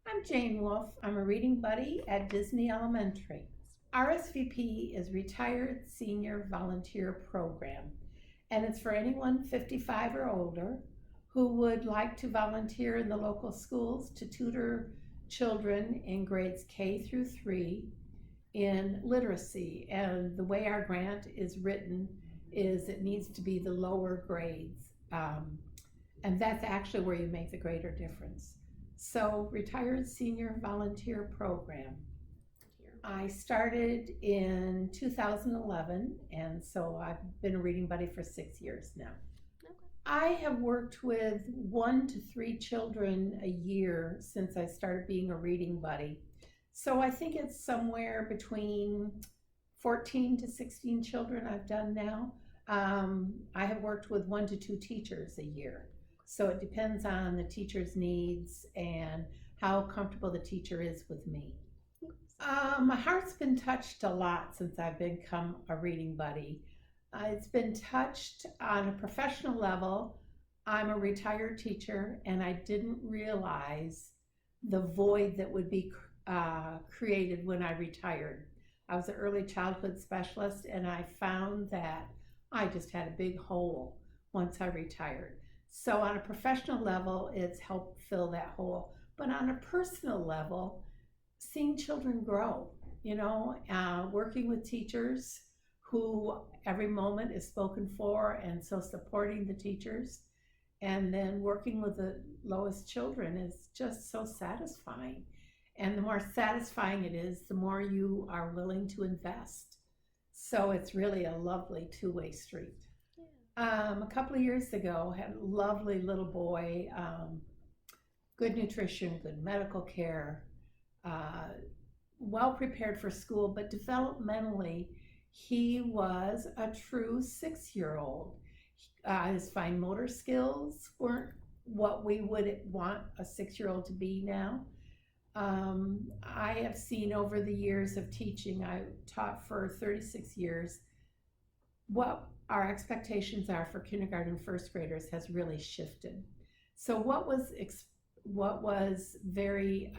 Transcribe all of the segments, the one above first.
I'm Jane Wolfe. I'm a reading buddy at Disney Elementary. RSVP is Retired Senior Volunteer Program, and it's for anyone 55 or older who would like to volunteer in the local schools to tutor children in grades K through 3 in literacy. And the way our grant is written is it needs to be the lower grades. And that's actually where you make the greater difference. So, Retired Senior Volunteer Program. I started in 2011, and so I've been a reading buddy for 6 years now. Okay. I have worked with 1 to 3 children a year since I started being a reading buddy. So I think it's somewhere between 14 to 16 children I've done now. I have worked with 1 to 2 teachers a year. So it depends on the teacher's needs and how comfortable the teacher is with me. My heart's been touched a lot since I've become a reading buddy. It's been touched on a professional level. I'm a retired teacher, and I didn't realize the void that would be created when I retired. I was an early childhood specialist, and I found that I just had a big hole once I retired. So on a professional level, it's helped fill that hole. But on a personal level, seeing children grow, working with teachers who every moment is spoken for, and so supporting the teachers, and then working with the lowest children is just so satisfying. And the more satisfying it is, the more you are willing to invest. So it's really a lovely two-way street. A couple of years ago, had a lovely little boy, good nutrition, good medical care, well prepared for school, but developmentally, he was a true 6-year-old. His fine motor skills weren't what we would want a 6-year-old to be now. I have seen over the years of teaching, I taught for 36 years, what our expectations are for kindergarten first graders has really shifted. So what was very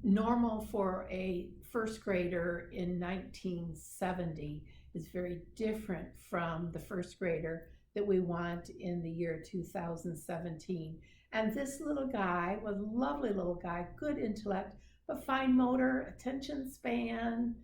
normal for a first grader in 1970 is very different from the first grader that we want in the year 2017. And this little guy was a lovely little guy, good intellect, but fine motor, attention span,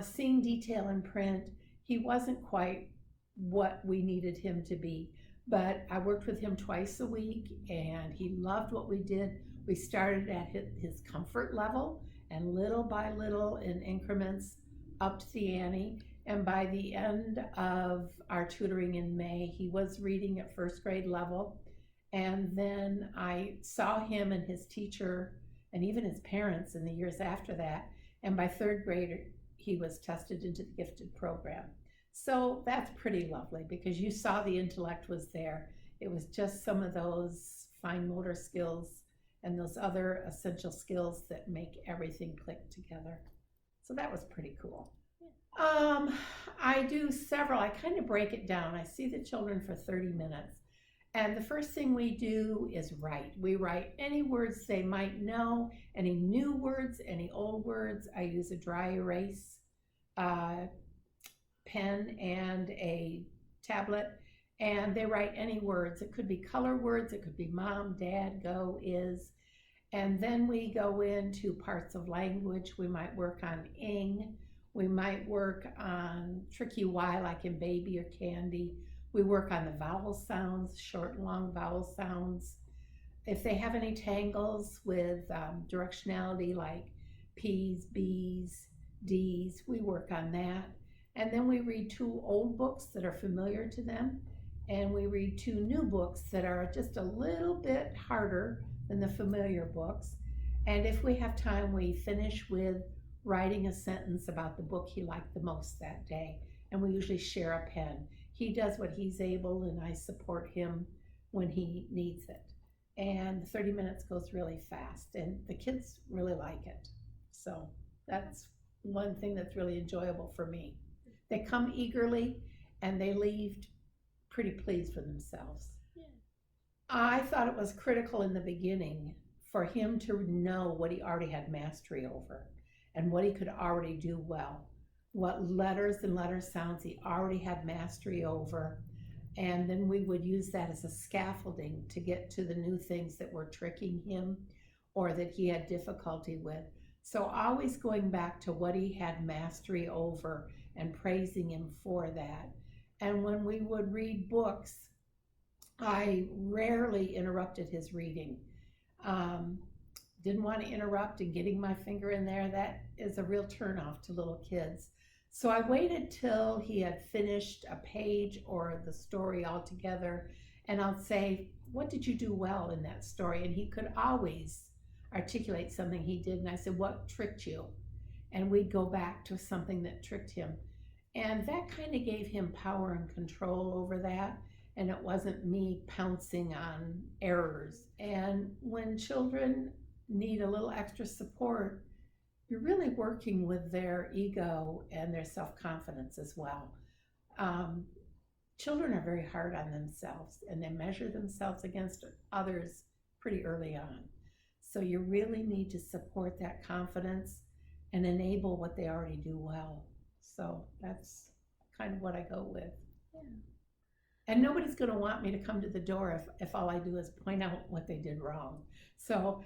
seeing detail in print. He wasn't quite what we needed him to be, but I worked with him twice a week, and he loved what we did. We started at his comfort level, and little by little in increments upped the ante. And by the end of our tutoring in May, he was reading at first grade level. And then I saw him and his teacher and even his parents in the years after that. And by third grade, he was tested into the gifted program. So that's pretty lovely because you saw the intellect was there. It was just some of those fine motor skills and those other essential skills that make everything click together. So that was pretty cool. I do several, I kind of break it down. I see the children for 30 minutes. And the first thing we do is write. We write any words they might know, any new words, any old words. I use a dry erase pen and a tablet, and they write any words. It could be color words, it could be mom, dad, go, is. And then we go into parts of language. We might work on ing. We might work on tricky Y like in baby or candy. We work on the vowel sounds, short and long vowel sounds. If they have any tangles with directionality like P's, B's, D's, we work on that. And then we read 2 old books that are familiar to them, and we read 2 new books that are just a little bit harder than the familiar books. And if we have time, we finish with writing a sentence about the book he liked the most that day, and we usually share a pen. He does what he's able, and I support him when he needs it. And 30 minutes goes really fast, and the kids really like it. So that's one thing that's really enjoyable for me. They come eagerly, and they leave pretty pleased with themselves. Yeah. I thought it was critical in the beginning for him to know what he already had mastery over and what he could already do well, what letters and letter sounds he already had mastery over. And then we would use that as a scaffolding to get to the new things that were tricking him or that he had difficulty with. So always going back to what he had mastery over and praising him for that. And when we would read books, I rarely interrupted his reading. Didn't want to interrupt, and getting my finger in there, that is a real turnoff to little kids. So I waited till he had finished a page or the story altogether, and I'll say, what did you do well in that story? And he could always articulate something he did, and I said, what tricked you? And we'd go back to something that tricked him. And that kind of gave him power and control over that, and it wasn't me pouncing on errors. And when children need a little extra support, you're really working with their ego and their self-confidence as well. Children are very hard on themselves, and they measure themselves against others pretty early on. So you really need to support that confidence and enable what they already do well. So that's kind of what I go with. Yeah. And nobody's going to want me to come to the door if all I do is point out what they did wrong. So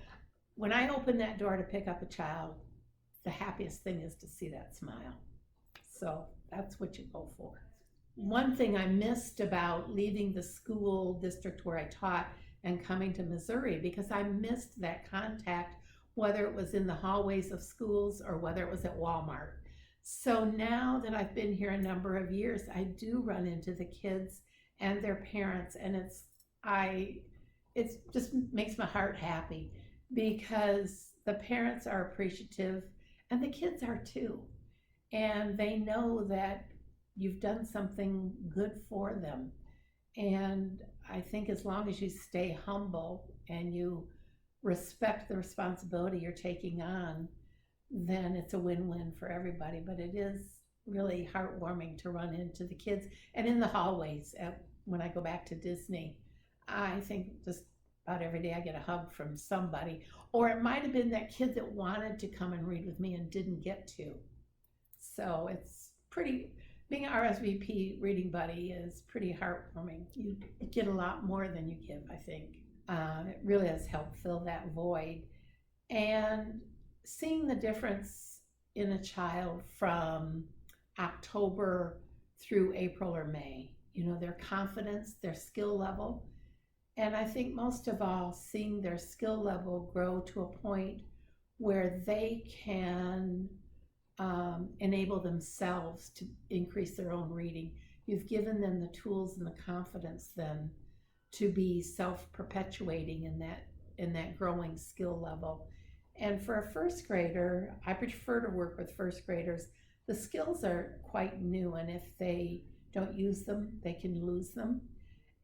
when I open that door to pick up a child, the happiest thing is to see that smile. So that's what you go for. One thing I missed about leaving the school district where I taught and coming to Missouri, because I missed that contact, whether it was in the hallways of schools or whether it was at Walmart. So now that I've been here a number of years, I do run into the kids and their parents, and it just makes my heart happy, because the parents are appreciative and the kids are too. And they know that you've done something good for them. And I think as long as you stay humble and you respect the responsibility you're taking on, then it's a win-win for everybody. But it is really heartwarming to run into the kids. And in the hallways, when I go back to Disney, I think just about every day I get a hug from somebody. Or it might have been that kid that wanted to come and read with me and didn't get to. So it's being an RSVP reading buddy is pretty heartwarming. You get a lot more than you give, I think. It really has helped fill that void. And seeing the difference in a child from October through April or May, their confidence, their skill level. And I think most of all, seeing their skill level grow to a point where they can enable themselves to increase their own reading. You've given them the tools and the confidence then to be self-perpetuating in that growing skill level. And for a first grader, I prefer to work with first graders. The skills are quite new, and if they don't use them, they can lose them.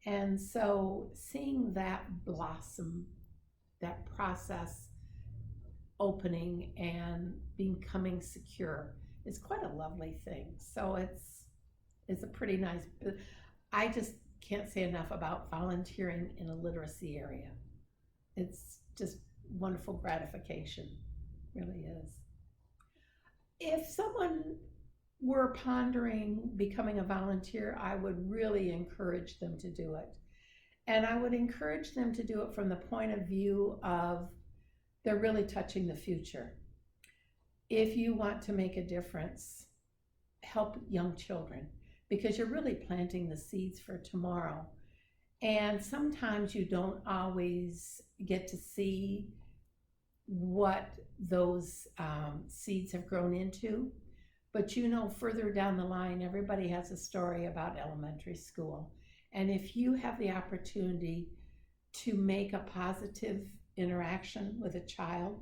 And so seeing that blossom, that process opening and becoming secure is quite a lovely thing. So it's a pretty nice, I just can't say enough about volunteering in a literacy area. It's just wonderful gratification, really is. If someone were pondering becoming a volunteer, I would really encourage them to do it. And I would encourage them to do it from the point of view of they're really touching the future. If you want to make a difference, help young children, because you're really planting the seeds for tomorrow. And sometimes you don't always get to see what those seeds have grown into. But further down the line, everybody has a story about elementary school. And if you have the opportunity to make a positive interaction with a child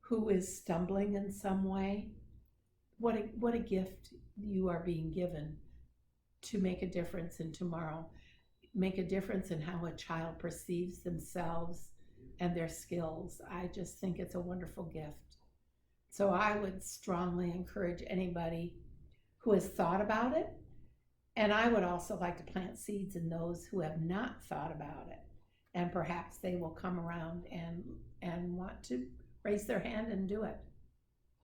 who is stumbling in some way, what a gift you are being given to make a difference in tomorrow, make a difference in how a child perceives themselves and their skills. I just think it's a wonderful gift. So I would strongly encourage anybody who has thought about it, and I would also like to plant seeds in those who have not thought about it, and perhaps they will come around and want to raise their hand and do it.